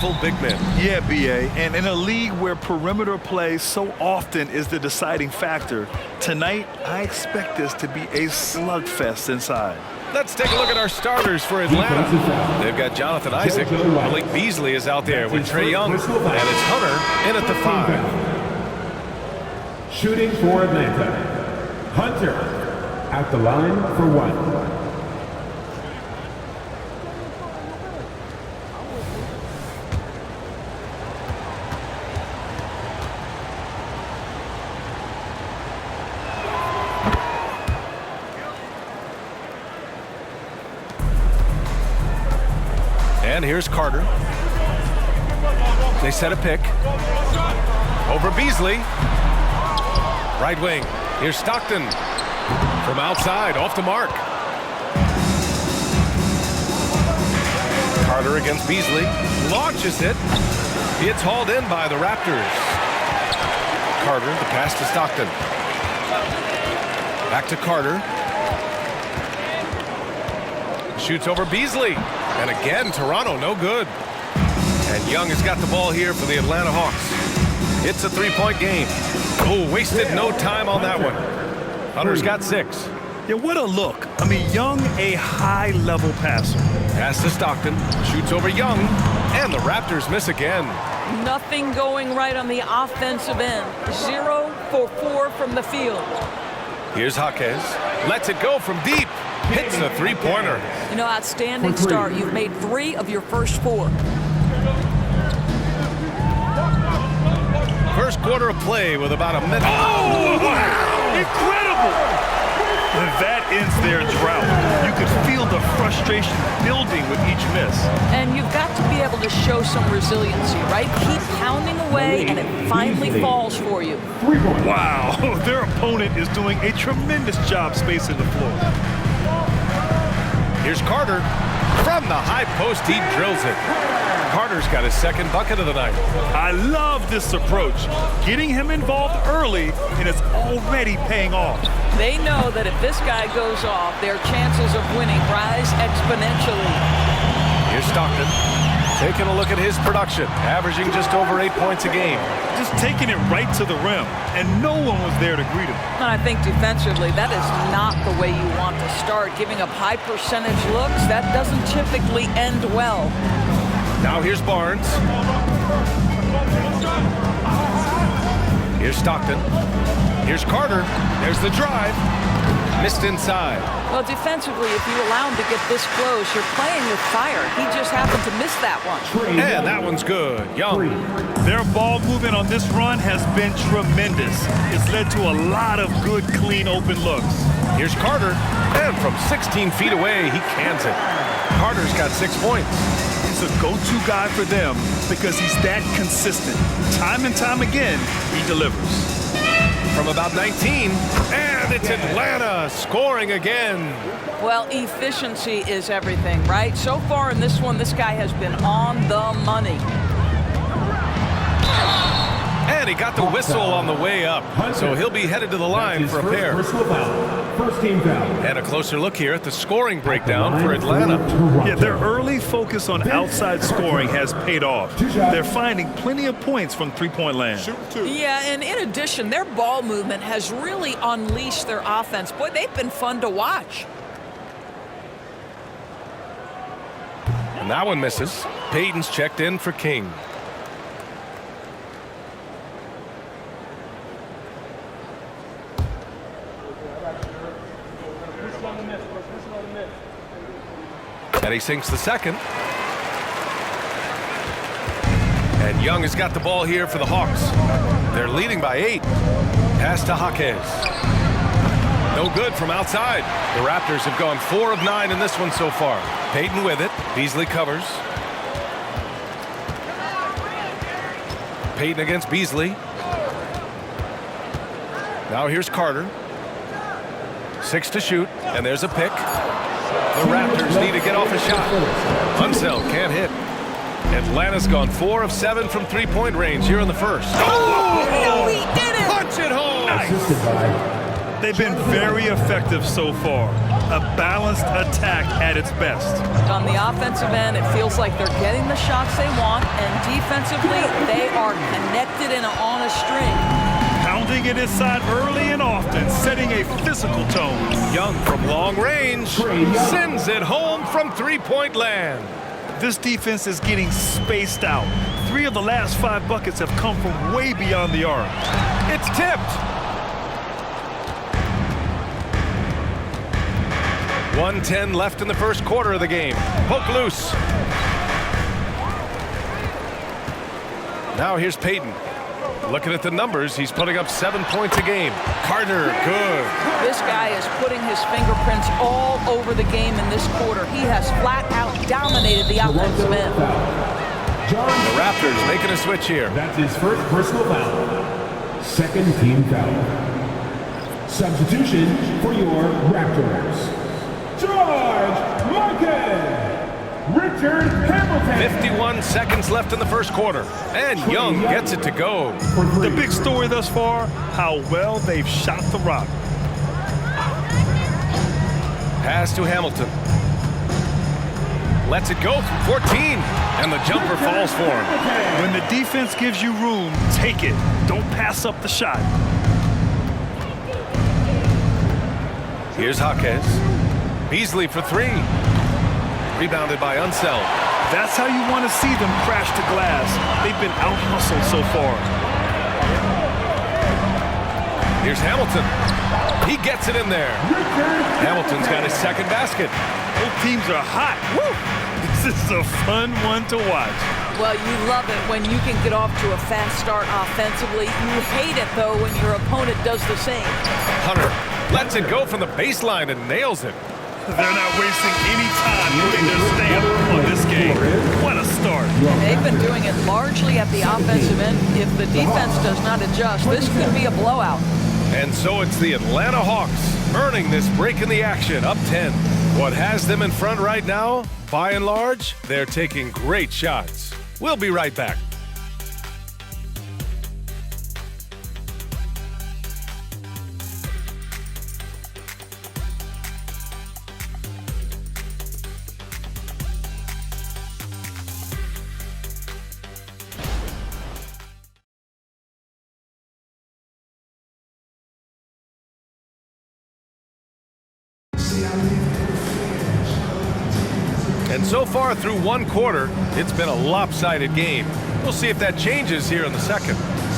Full big men. Yeah, BA, and in a league where perimeter play so often is the deciding factor, tonight I expect this to be a slugfest inside. Let's take a look at our starters for Atlanta. They've got Jonathan Isaac. Malik Beasley is out there with Trae Young. And it's Hunter in at the 5. Shooting for Atlanta. Hunter at the line for 1. And here's Carter. They set a pick. Over Beasley. Right wing. Here's Stockton. From outside, off the mark. Carter against Beasley. Launches it. It's hauled in by the Raptors. Carter, the pass to Stockton. Back to Carter. Shoots over Beasley. And again, Toronto, no good. And Young has got the ball here for the Atlanta Hawks. It's a 3-point game. Oh, wasted no time on that one. Hunter's got 6. Yeah, what a look. I mean, Young, a high-level passer. Pass to Stockton. Shoots over Young. And the Raptors miss again. Nothing going right on the offensive end. 0 for 4 from the field. Here's Jaquez. Lets it go from deep. Hits a 3-pointer. You know, outstanding start. You've made 3 of your first 4. First quarter of play with about a minute. Oh, wow! Incredible! And that ends their drought. You could feel the frustration building with each miss. And you've got to be able to show some resiliency, right? Keep pounding away, and it finally falls for you. Wow, their opponent is doing a tremendous job spacing the floor. Here's Carter. From the high post, he drills it. Carter's got his second bucket of the night. I love this approach. Getting him involved early, and it's already paying off. They know that if this guy goes off, their chances of winning rise exponentially. Here's Stockton. Taking a look at his production, averaging just over 8 points a game. Just taking it right to the rim, and no one was there to greet him. And I think defensively, that is not the way you want to start. Giving up high percentage looks, that doesn't typically end well. Now here's Barnes. Here's Stockton. Here's Carter. There's the drive. Missed inside. Well, defensively, if you allow him to get this close, you're playing with fire. He just happened to miss that one. And that one's good. Young. Their ball movement on this run has been tremendous. It's led to a lot of good, clean, open looks. Here's Carter. And from 16 feet away, he cans it. Carter's got 6 points. He's a go-to guy for them because he's that consistent. Time and time again, he delivers. From about 19, and it's Atlanta scoring again. Well, efficiency is everything, right? So far in this one, this guy has been on the money. And he got the whistle on the way up, so he'll be headed to the line for a pair. First team foul. And a closer look here at the scoring breakdown for Atlanta. Yeah, their early focus on outside scoring has paid off. They're finding plenty of points from three-point land. Yeah, and in addition, their ball movement has really unleashed their offense. Boy, they've been fun to watch. And that one misses. Payton's checked in for King. And he sinks the second. And Young has got the ball here for the Hawks. They're leading by 8. Pass to Jaquez. No good from outside. The Raptors have gone 4 of 9 in this one so far. Payton with it. Beasley covers. Payton against Beasley. Now here's Carter. 6 to shoot. And there's a pick. The Raptors need to get off a shot. Unseld can't hit. Atlanta's gone 4 of 7 from three-point range here in the first. Oh, no, he did it! Punch it home! Nice. They've been very effective so far. a balanced attack at its best. On the offensive end, it feels like they're getting the shots they want, and defensively, they are connected and on a string. Pounding it inside early and often, setting a physical tone. Young from long range sends it home from three-point land. This defense is getting spaced out. 3 of the last 5 buckets have come from way beyond the arc. It's tipped. 1:10 left in the first quarter of the game. Poke loose. Now here's Payton. Looking at the numbers, he's putting up 7 points a game. Carter, good. This guy is putting his fingerprints all over the game in this quarter. He has flat out dominated the offensive end. The Raptors making a switch here. That's his first personal foul. Second team foul. Substitution for your Raptors. George Martin. Richard Hamilton. 51 seconds left in the first quarter. And Young gets it to go. The big story thus far, how well they've shot the rock. Pass to Hamilton. Lets it go from 14. And the jumper falls for him. When the defense gives you room, take it. Don't pass up the shot. Here's Jaquez. Beasley for 3. Rebounded by Unseld. That's how you want to see them crash to glass. They've been out-hustled so far. Here's Hamilton. He gets it in there. Hamilton's got his second basket. Both teams are hot. Woo! This is a fun one to watch. Well, you love it when you can get off to a fast start offensively. You hate it, though, when your opponent does the same. Hunter lets it go from the baseline and nails it. They're not wasting any time putting their stamp on this game. What a start. They've been doing it largely at the offensive end. If the defense does not adjust, this could be a blowout. And so it's the Atlanta Hawks earning this break in the action, up 10. What has them in front right now? By and large, they're taking great shots. We'll be right back. And so far through one quarter, it's been a lopsided game. We'll see if that changes here in the second.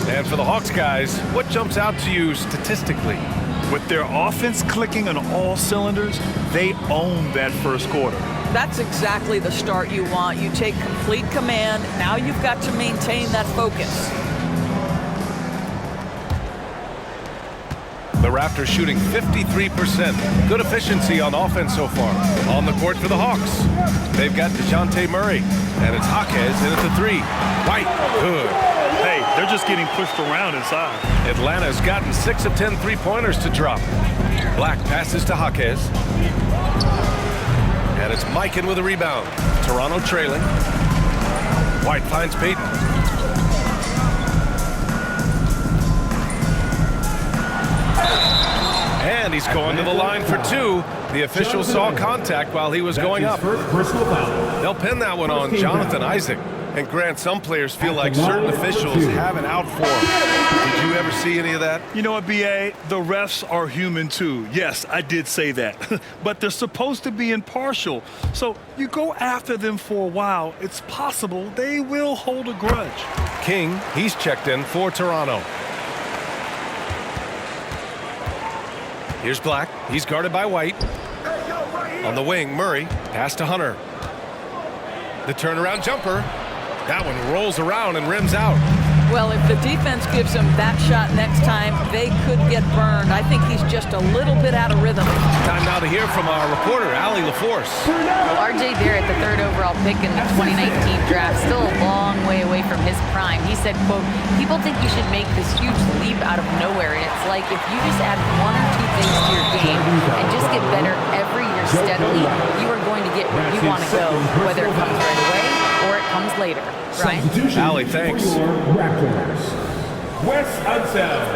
And for the Hawks guys, what jumps out to you statistically? With their offense clicking on all cylinders, they own that first quarter. That's exactly the start you want. You take complete command. Now you've got to maintain that focus. The Raptors shooting 53%. Good efficiency on offense so far. On the court for the Hawks. They've got DeJounte Murray. And it's Jaquez in at the 3. White, good. Hey, they're just getting pushed around inside. Atlanta's gotten 6 of 10 three-pointers to drop. Black passes to Jaquez. And it's Mikan with a rebound. Toronto trailing. White finds Payton. And he's going to the line for 2. The official saw contact while he was going up. They'll pin that one on Jonathan Isaac. And Grant, some players feel like certain officials have it out for them. Did you ever see any of that? You know what, B.A.? The refs are human too. Yes, I did say that. But they're supposed to be impartial. So you go after them for a while, it's possible they will hold a grudge. King, he's checked in for Toronto. Here's Black. He's guarded by White. On the wing, Murray. Pass to Hunter. The turnaround jumper. That one rolls around and rims out. Well, if the defense gives him that shot next time, they could get burned. I think he's just a little bit out of rhythm. Time now to hear from our reporter, Allie LaForce. Well, R.J. Barrett, the 3rd overall pick in the 2019 draft, still a long way away from his prime. He said, quote, people think you should make this huge leap out of nowhere. And it's like if you just add 1 or 2 things to your game and just get better every year steadily, you are going to get where you want to go, whether it comes right away or it comes later. Ryan? Allie, thanks. For your Raptors. Wes Unseld.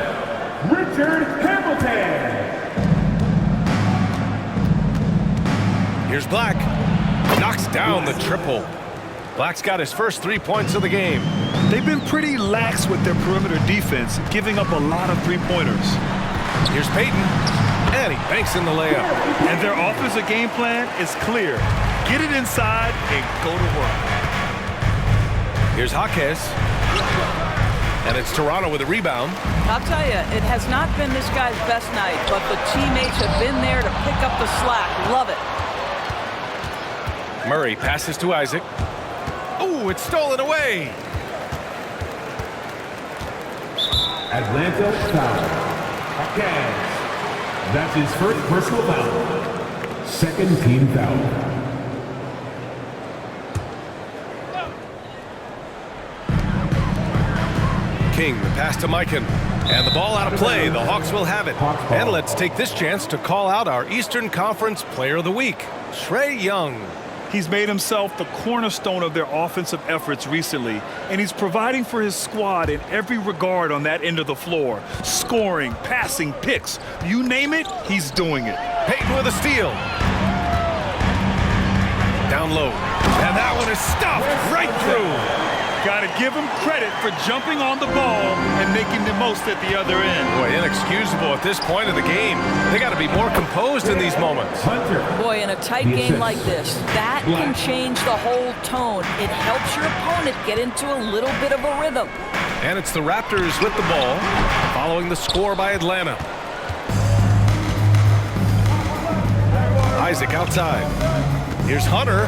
Richard Hamilton. Here's Black. Knocks down the triple. Black's got his first 3 points of the game. They've been pretty lax with their perimeter defense, giving up a lot of three-pointers. Here's Peyton, and he banks in the layup. And their offensive game plan is clear. Get it inside and go to work. Here's Jaquez. And it's Toronto with a rebound. I'll tell you, it has not been this guy's best night, but the teammates have been there to pick up the slack. Love it. Murray passes to Isaac. Oh, it's stolen away. Atlanta foul. Jaquez. That's his first personal foul. Second team foul. King, the pass to Mikan. And the ball out of play. The Hawks will have it. And let's take this chance to call out our Eastern Conference Player of the Week, Trae Young. He's made himself the cornerstone of their offensive efforts recently, and he's providing for his squad in every regard on that end of the floor. Scoring, passing, picks, you name it, he's doing it. Peyton with a steal. Down low. And that one is stuffed right through. Got to give him credit for jumping on the ball and making the most at the other end. Boy, inexcusable at this point of the game. They got to be more composed in these moments. Boy, in a tight game like this, that can change the whole tone. It helps your opponent get into a little bit of a rhythm. And it's the Raptors with the ball, following the score by Atlanta. Isaac outside. Here's Hunter.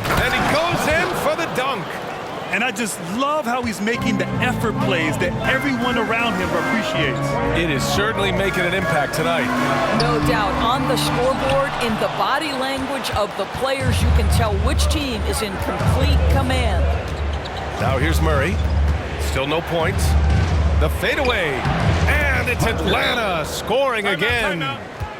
And he goes in for the dunk. And I just love how he's making the effort plays that everyone around him appreciates. It is certainly making an impact tonight. No doubt. On the scoreboard, in the body language of the players, you can tell which team is in complete command. Now here's Murray. Still no points. The fadeaway. And it's Atlanta scoring again.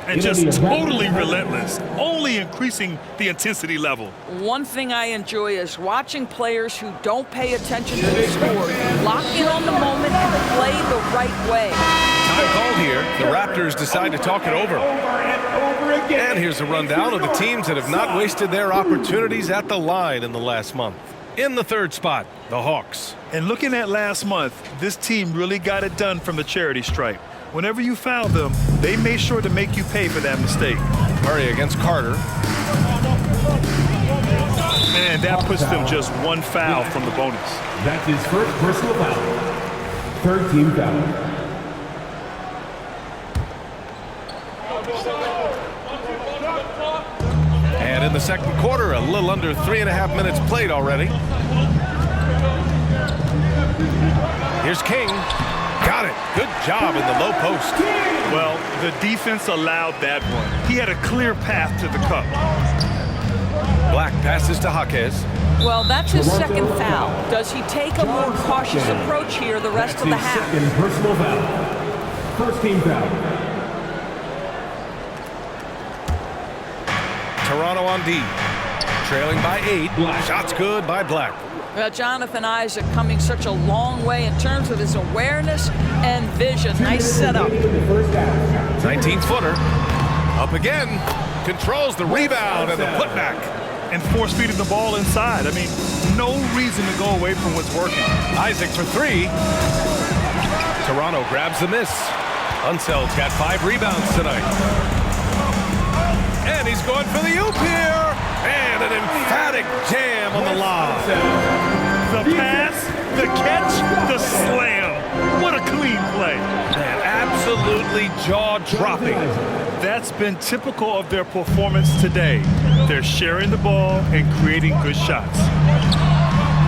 And just totally relentless, only increasing the intensity level. One thing I enjoy is watching players who don't pay attention to the score lock in on the moment and play the right way. Time called here. The Raptors decide to talk it over. And here's a rundown of the teams that have not wasted their opportunities at the line in the last month. In the third spot, the Hawks. And looking at last month, this team really got it done from the charity stripe. Whenever you fouled them, they made sure to make you pay for that mistake. Murray against Carter. Man, that puts them just one foul from the bonus. That's his first personal foul. Third team foul. And in the second quarter, a little under 3.5 minutes played already. Here's King. Got it. Good job in the low post. Well, the defense allowed that one. He had a clear path to the cup. Black passes to Jaquez. Well, that's his second foul. Does he take a more cautious approach here the rest of the half? Second personal foul. First team foul. Toronto on D. Trailing by 8. Shots good by Black. Well, Jonathan Isaac coming such a long way in terms of his awareness and vision. Nice setup. 19-footer. Up again. Controls the rebound and the putback. And force-feeding the ball inside. I mean, no reason to go away from what's working. Isaac for 3. Toronto grabs the miss. Unseld's got 5 rebounds tonight. And he's going for the oop here. And an emphatic jam on the lob. The pass, the catch, the slam. What a clean play. Man, absolutely jaw-dropping. That's been typical of their performance today. They're sharing the ball and creating good shots.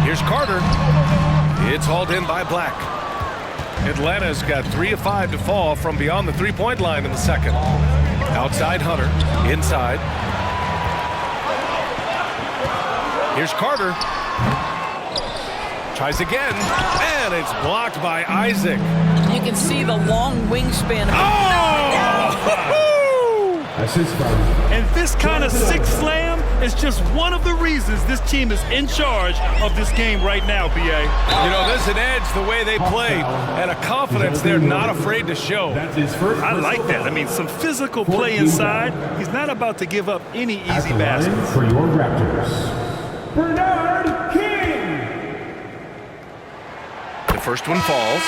Here's Carter. It's hauled in by Black. Atlanta's got 3 of 5 to fall from beyond the three-point line in the second. Outside Hunter. Inside. Here's Carter. Tries again. And it's blocked by Isaac. You can see the long wingspan. Oh! Assist foul. And this kind of sick slam It's just one of the reasons this team is in charge of this game right now, B.A. You know, there's an edge the way they play and a confidence they're not afraid to show. That's his first. I like that. I mean, some physical play inside. He's not about to give up any easy baskets. For your Raptors, Bernard King. The first one falls.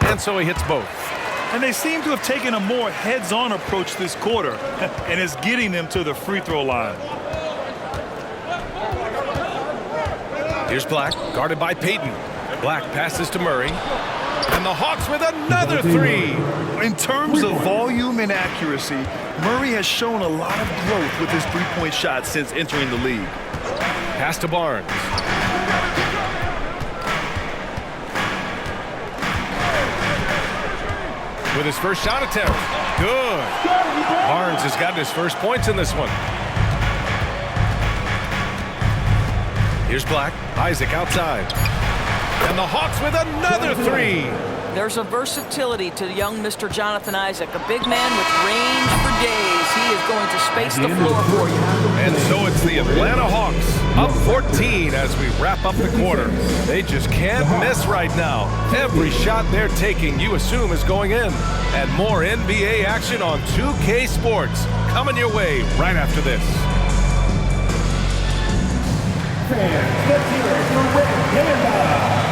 And so he hits both. And they seem to have taken a more heads-on approach this quarter, and it's getting them to the free throw line. Here's Black, guarded by Payton. Black passes to Murray. And the Hawks with another three. In terms of volume and accuracy, Murray has shown a lot of growth with his three-point shot since entering the league. Pass to Barnes. With his first shot attempt. Good. Barnes has gotten his first points in this one. Here's Black. Isaac outside. And the Hawks with another three. There's a versatility to young Mr. Jonathan Isaac, a big man with range for days. He is going to space the floor for you. And so it's the Atlanta Hawks up 14 as we wrap up the quarter. They just can't miss right now. Every shot they're taking, you assume, is going in. And more NBA action on 2K Sports coming your way right after this. Fans, let's hear it for Rick Panda.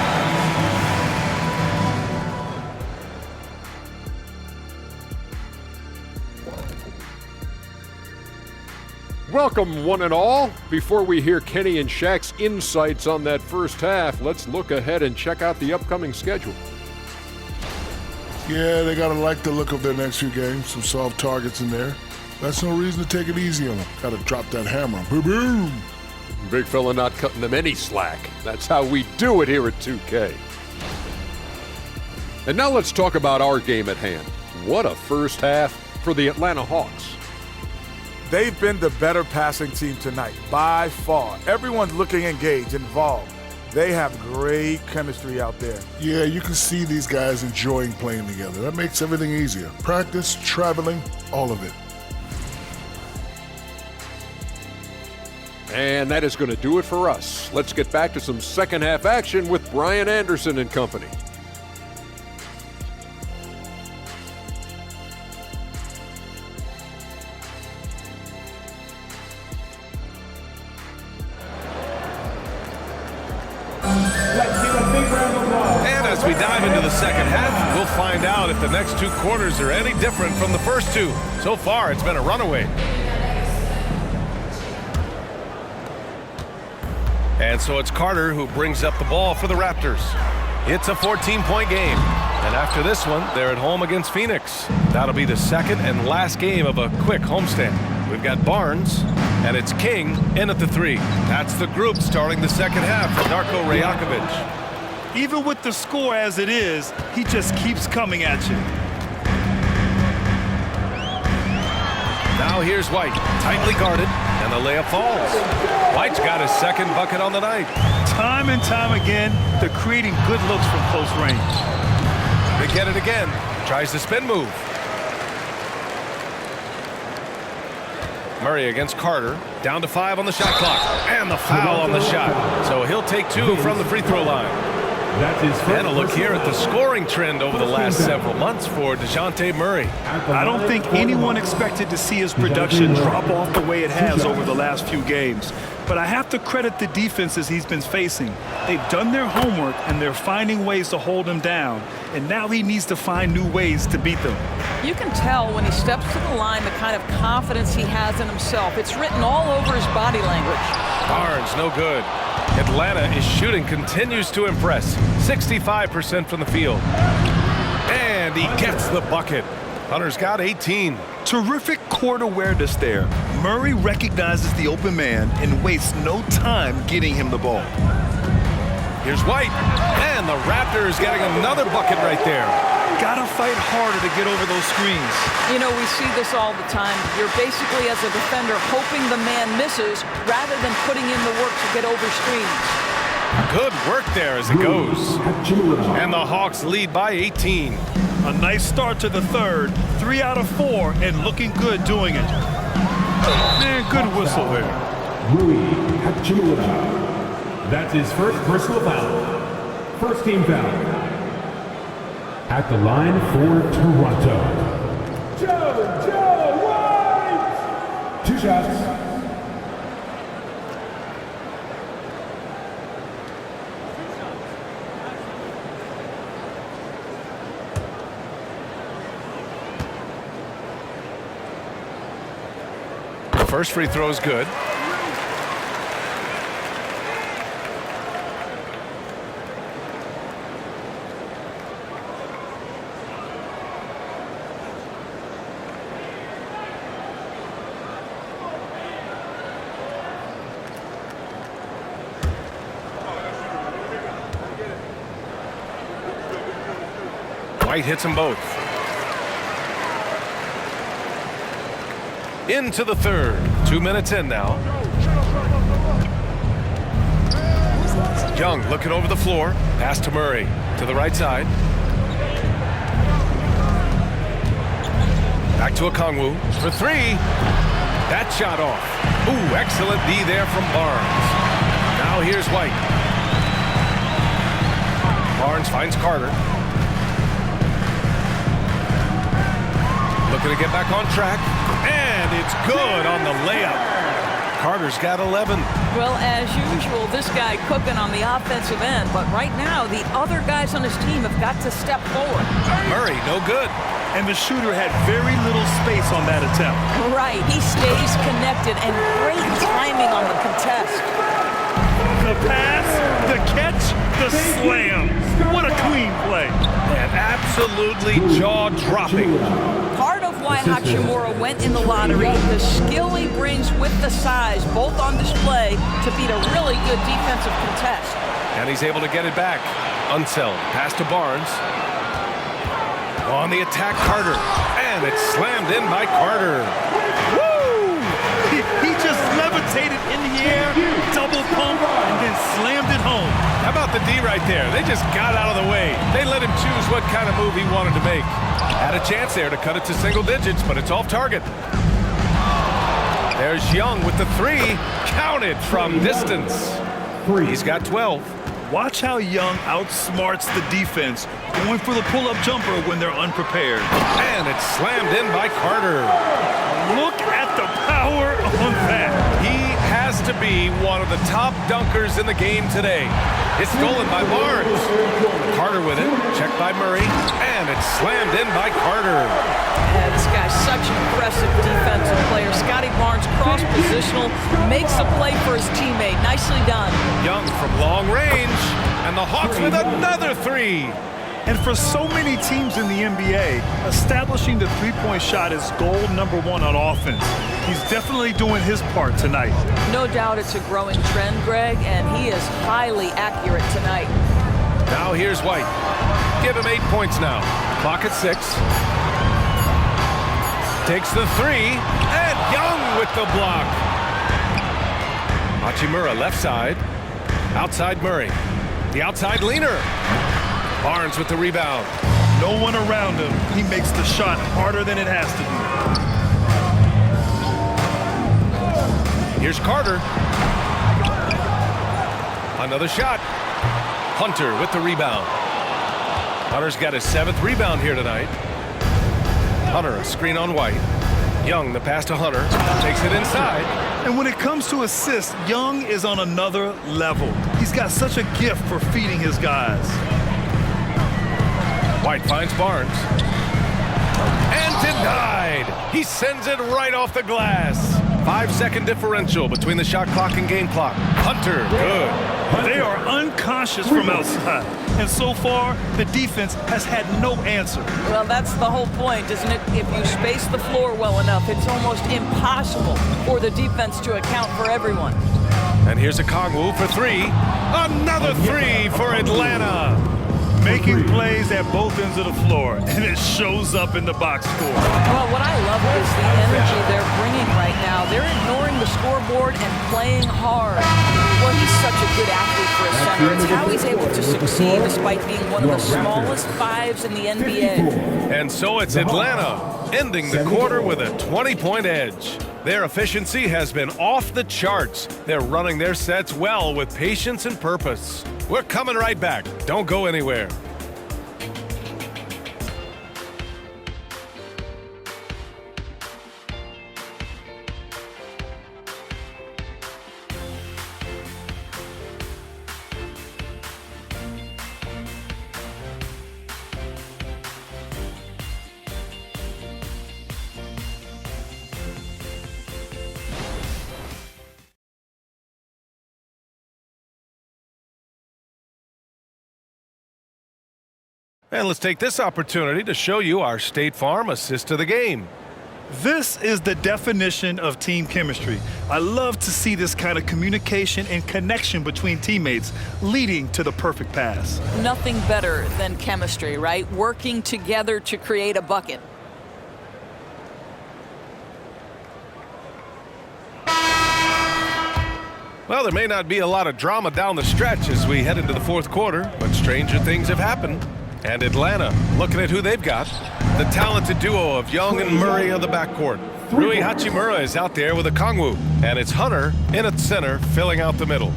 Welcome, one and all. Before we hear Kenny and Shaq's insights on that first half, let's look ahead and check out the upcoming schedule. Yeah, they gotta like the look of their next few games. Some soft targets in there. That's no reason to take it easy on them. Gotta drop that hammer. Boom, boom. Big fella not cutting them any slack. That's how we do it here at 2K. And now let's talk about our game at hand. What a first half for the Atlanta Hawks. They've been the better passing team tonight, by far. Everyone's looking engaged, involved. They have great chemistry out there. Yeah, you can see these guys enjoying playing together. That makes everything easier. Practice, traveling, all of it. And that is going to do it for us. Let's get back to some second half action with Brian Anderson and company. And as we dive into the second half, we'll find out if the next two quarters are any different from the first two. So far, it's been a runaway. And so it's Carter who brings up the ball for the Raptors. It's a 14-point game. And after this one, they're at home against Phoenix. That'll be the second and last game of a quick homestand. We've got Barnes, and it's King in at the three. That's the group starting the second half for Darko Rajakovic. Even with the score as it is, he just keeps coming at you. Now here's White, tightly guarded, and the layup falls. White's got his second bucket on the night. Time and time again, they're creating good looks from close range. They get it again. Tries the spin move. Murray against Carter. Down to 5 on the shot clock. And the foul on the shot. So he'll take 2 from the free throw line. That's his first. And a look here at the scoring trend over the last several months for DeJounte Murray. I don't think anyone expected to see his production drop off the way it has over the last few games. But I have to credit the defenses he's been facing. They've done their homework, and they're finding ways to hold him down. And now he needs to find new ways to beat them. You can tell when he steps to the line the kind of confidence he has in himself. It's written all over his body language. Barnes, no good. Atlanta is shooting continues to impress. 65% from the field. And he gets the bucket. Hunter's got 18. Terrific court awareness there. Murray recognizes the open man and wastes no time getting him the ball. Here's White. And the Raptors getting another bucket right there. Gotta fight harder to get over those screens. You know, we see this all the time. You're basically, as a defender, hoping the man misses rather than putting in the work to get over screens. Good work there as it goes. And the Hawks lead by 18. A nice start to the third. 3 out of 4 and looking good doing it. Man, good whistle there. Rui Hachimura. That's his first personal foul. First team foul. At the line for Toronto. Joe White! 2 shots. The first free throw is good. White hits them both. Into the third. 2 minutes in now. Young looking over the floor. Pass to Murray. To the right side. Back to Okongwu for 3. That shot off. Ooh, excellent D there from Barnes. Now here's White. Barnes finds Carter. Looking to get back on track. And it's good on the layup. Carter's got 11. Well, as usual, this guy cooking on the offensive end, but right now the other guys on his team have got to step forward. Murray, no good. And the shooter had very little space on that attempt. Right, he stays connected and great timing on the contest. The pass, the catch, the slam. What a clean play. And absolutely jaw-dropping. Part of why Hachimura went in the lottery, the skill he brings with the size, both on display to beat a really good defensive contest. And he's able to get it back. Unseld. Pass to Barnes. On the attack, Carter. And it's slammed in by Carter. Woo! He just levitated in the air, double pump, and then slammed it home. How about the D right there? They just got out of the way. They let him choose what kind of move he wanted to make. Had a chance there to cut it to single digits, but it's off target. There's Young with the 3. Counted from distance. He's got 12. Watch how Young outsmarts the defense, going for the pull-up jumper when they're unprepared. And it's slammed in by Carter. Look at the power on that. He has to be one of the top dunkers in the game today. It's stolen by Barnes. Carter with it. Checked by Murray. And it's slammed in by Carter. Yeah, this guy's such an impressive defensive player. Scotty Barnes, cross-positional, makes a play for his teammate. Nicely done. Young from long range. And the Hawks with another 3. And for so many teams in the NBA, establishing the three-point shot is goal number 1 on offense. He's definitely doing his part tonight. No doubt it's a growing trend, Greg, and he is highly accurate tonight. Now here's White. Give him 8 points now. Clock at 6. Takes the 3. And Young with the block. Hachimura left side. Outside Murray. The outside leaner. Barnes with the rebound. No one around him. He makes the shot harder than it has to be. Here's Carter. Another shot. Hunter with the rebound. Hunter's got his 7th rebound here tonight. Hunter, a screen on White. Young, the pass to Hunter. Takes it inside. And when it comes to assists, Young is on another level. He's got such a gift for feeding his guys. White finds Barnes. And denied. He sends it right off the glass. 5-second differential between the shot clock and game clock. Hunter, good. They are unconscious from outside. And so far, the defense has had no answer. Well, that's the whole point, isn't it? If you space the floor well enough, it's almost impossible for the defense to account for everyone. And here's Okongwu for 3. Another 3 for Atlanta. Making plays at both ends of the floor, and it shows up in the box score. Well, what I love is the energy they're bringing right now. They're ignoring the scoreboard and playing hard. What Well, he's such a good athlete for a center. It's how he's able to succeed despite being one of the smallest fives in the NBA. And so it's Atlanta ending the quarter with a 20-point edge. Their efficiency has been off the charts. They're running their sets well with patience and purpose. We're coming right back. Don't go anywhere. And let's take this opportunity to show you our State Farm assist to the game. This is the definition of team chemistry. I love to see this kind of communication and connection between teammates leading to the perfect pass. Nothing better than chemistry, right? Working together to create a bucket. Well, there may not be a lot of drama down the stretch as we head into the fourth quarter, but stranger things have happened. And Atlanta, looking at who they've got, the talented duo of Young and Murray on the backcourt. Rui Hachimura is out there with a Kongwu, and it's Hunter in at center, filling out the middle.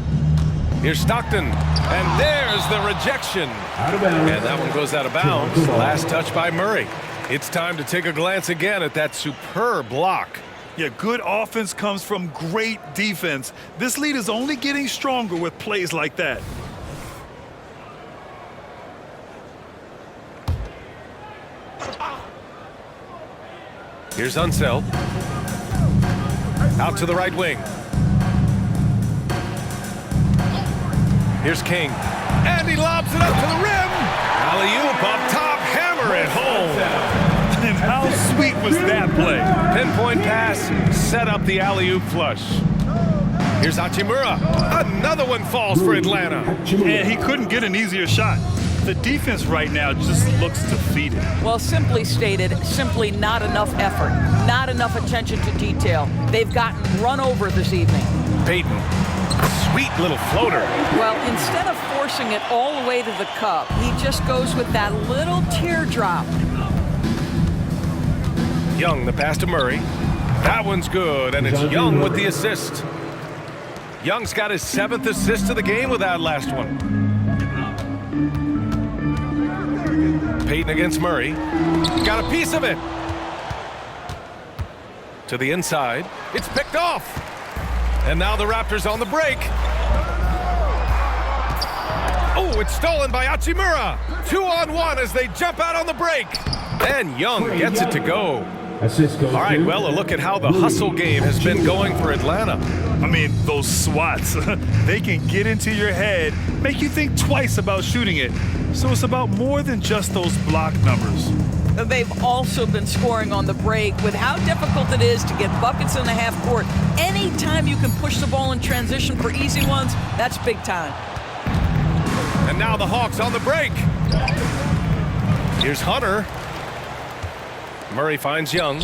Here's Stockton, and there's the rejection. And that one goes out of bounds. Last touch by Murray. It's time to take a glance again at that superb block. Yeah, good offense comes from great defense. This lead is only getting stronger with plays like that. Here's Unseld. Out to the right wing. Here's King. And he lobs it up to the rim. Alley-oop up top. Hammer it home. And how sweet was that play? Pinpoint pass. Set up the alley-oop flush. Here's Hachimura. Another one falls for Atlanta. And he couldn't get an easier shot. The defense right now just looks defeated. Well, simply stated, simply not enough effort, not enough attention to detail. They've gotten run over this evening. Payton, sweet little floater. Well, instead of forcing it all the way to the cup, he just goes with that little teardrop. Young, the pass to Murray. That one's good, and it's Young with the assist. Young's got his 7th assist of the game with that last one. Payton against Murray. Got a piece of it. To the inside. It's picked off. And now the Raptors on the break. Oh, it's stolen by Hachimura. 2-on-1 as they jump out on the break. And Young gets it to go. All right, well, a look at how the hustle game has been going for Atlanta. I mean, those swats, they can get into your head, make you think twice about shooting it. So it's about more than just those block numbers. They've also been scoring on the break with how difficult it is to get buckets in the half court. Anytime you can push the ball in transition for easy ones, that's big time. And now the Hawks on the break. Here's Hunter. Murray finds Young.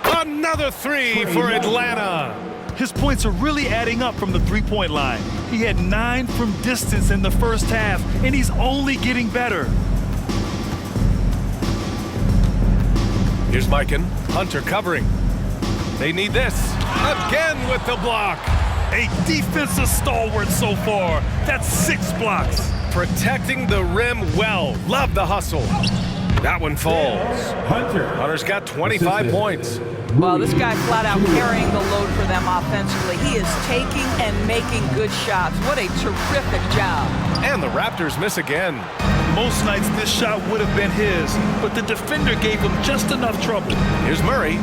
Another three for Atlanta. His points are really adding up from the three-point line. He had 9 from distance in the first half, and he's only getting better. Here's Mikan. Hunter covering. They need this. Again with the block. A defensive stalwart so far. That's 6 blocks. Protecting the rim well. Love the hustle. That one falls. Hunter's got 25 points. Well, this guy flat out carrying the load for them offensively. He is taking and making good shots. What a terrific job. And the Raptors miss again. Most nights this shot would have been his, but the defender gave him just enough trouble. Here's Murray.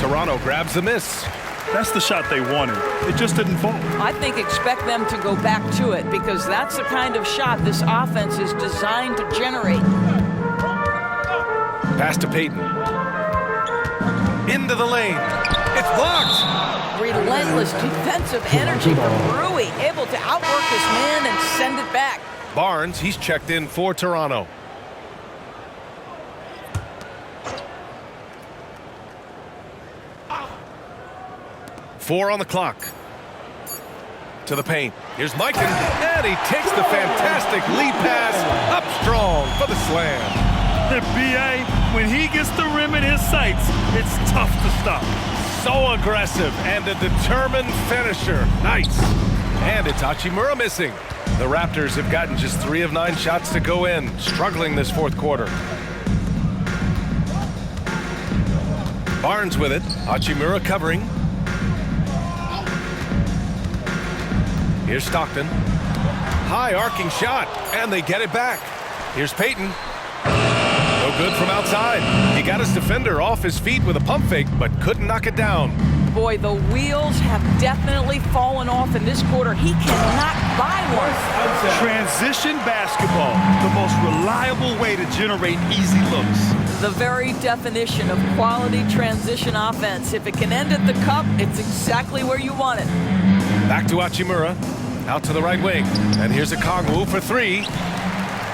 Toronto grabs the miss. That's the shot they wanted. It just didn't fall. I think expect them to go back to it because that's the kind of shot this offense is designed to generate. Pass to Payton. Into the lane. It's blocked. Relentless defensive energy from Rui, able to outwork his man and send it back. Barnes, he's checked in for Toronto. Four on the clock. To the paint. Here's Mikan, and he takes the fantastic lead pass up strong for the slam. The BA, when he gets the rim in his sights, it's tough to stop. So aggressive and a determined finisher. Nice. And it's Hachimura missing. The Raptors have gotten just 3 of 9 shots to go in, struggling this fourth quarter. Barnes with it. Hachimura covering. Here's Stockton. High arcing shot, and they get it back. Here's Payton. No good from outside. He got his defender off his feet with a pump fake, but couldn't knock it down. Boy, the wheels have definitely fallen off in this quarter. He cannot buy one. Transition basketball, the most reliable way to generate easy looks. The very definition of quality transition offense. If it can end at the cup, it's exactly where you want it. Back to Hachimura. Out to the right wing. And here's a Kongwu for 3.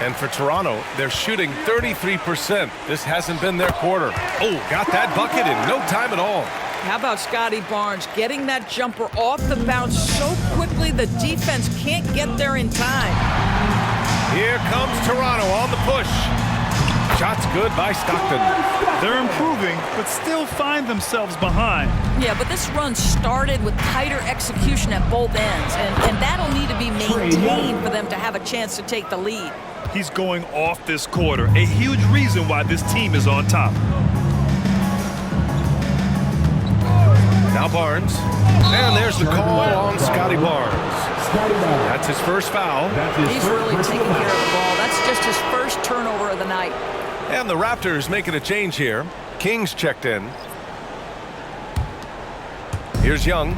And for Toronto, they're shooting 33%. This hasn't been their quarter. Oh, got that bucket in no time at all. How about Scotty Barnes getting that jumper off the bounce so quickly the defense can't get there in time. Here comes Toronto on the push. Shots good by Stockton. They're improving, but still find themselves behind. Yeah, but this run started with tighter execution at both ends, and that'll need to be maintained for them to have a chance to take the lead. He's going off this quarter, a huge reason why this team is on top. Now Barnes. And there's the call on Scotty Barnes. That's his first foul. He's really taking care of the ball. That's just his first turnover of the night. And the Raptors making a change here. King's checked in. Here's Young.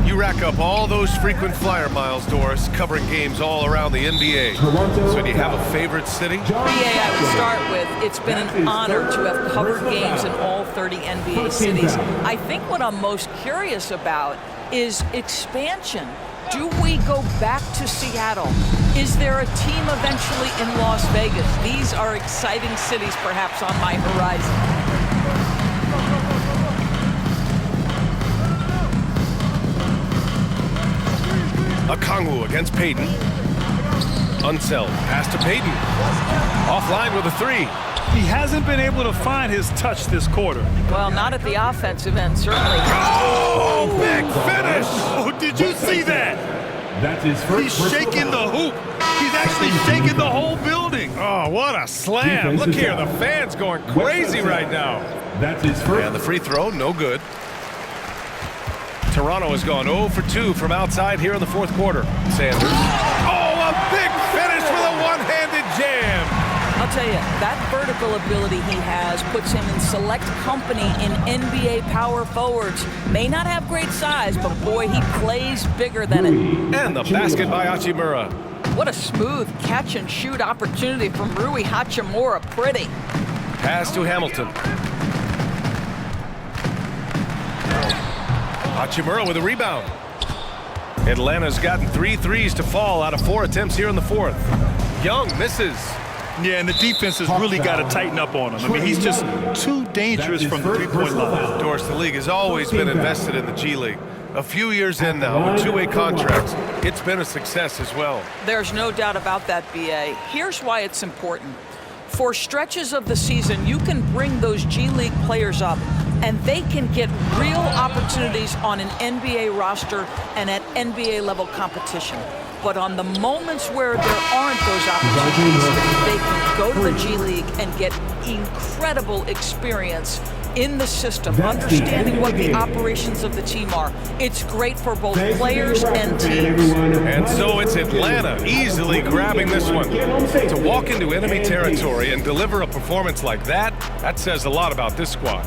You rack up all those frequent flyer miles, Doris, covering games all around the NBA. So do you have a favorite city? BA, I would start with, it's been an honor to have covered games in all 30 NBA cities. I think what I'm most curious about is expansion. Do we go back to Seattle? Is there a team eventually in Las Vegas? These are exciting cities perhaps on my horizon. Kongwu against Payton. Unseld. Pass to Payton. Offline with a 3. He hasn't been able to find his touch this quarter. Well, not at the offensive end, certainly. Oh, big finish! Oh, did you see that? That's his first. He's shaking the hoop. He's actually shaking the whole building. Oh, what a slam. Look here, the fans going crazy right now. That's his first. And the free throw, no good. Toronto has gone 0 for 2 from outside here in the fourth quarter. Sanders. Oh, a big finish with a one-handed jam. I'll tell you, that vertical ability he has puts him in select company in NBA power forwards. May not have great size, but boy, he plays bigger than it. And the basket by Hachimura. What a smooth catch-and-shoot opportunity from Rui Hachimura. Pretty. Pass to Hamilton. Hachimura with a rebound. Atlanta's gotten 3 threes to fall out of 4 attempts here in the fourth. Young misses. Yeah, and the defense has really got to tighten up on him. I mean, he's just too dangerous from the three-point line. Doris, the league has always been invested in the G League. A few years in now with 2-way contracts, it's been a success as well. There's no doubt about that, BA. Here's why it's important. For stretches of the season, you can bring those G League players up, and they can get real opportunities on an NBA roster and at NBA level competition. But on the moments where there aren't those opportunities, they can go to the G League and get incredible experience in the system, understanding what the operations of the team are. It's great for both players and teams. And so it's Atlanta easily grabbing this one. To walk into enemy territory and deliver a performance like that, that says a lot about this squad.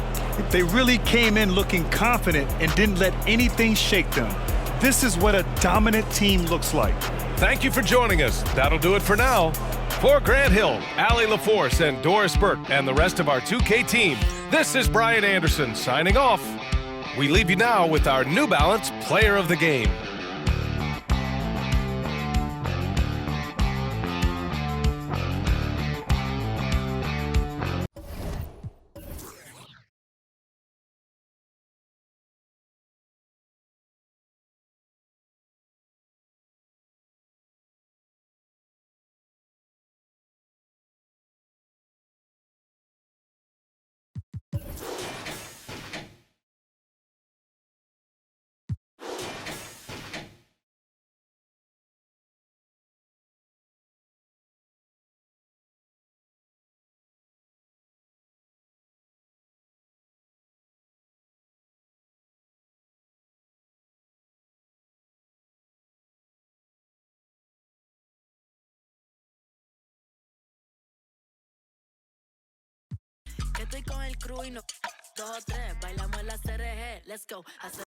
They really came in looking confident and didn't let anything shake them. This is what a dominant team looks like. Thank you for joining us. That'll do it for now. For Grant Hill, Allie LaForce, and Doris Burke, and the rest of our 2K team, this is Brian Anderson signing off. We leave you now with our New Balance Player of the Game. Que estoy con el crew y no 2 o 3. Bailamos en la CRG. Let's go.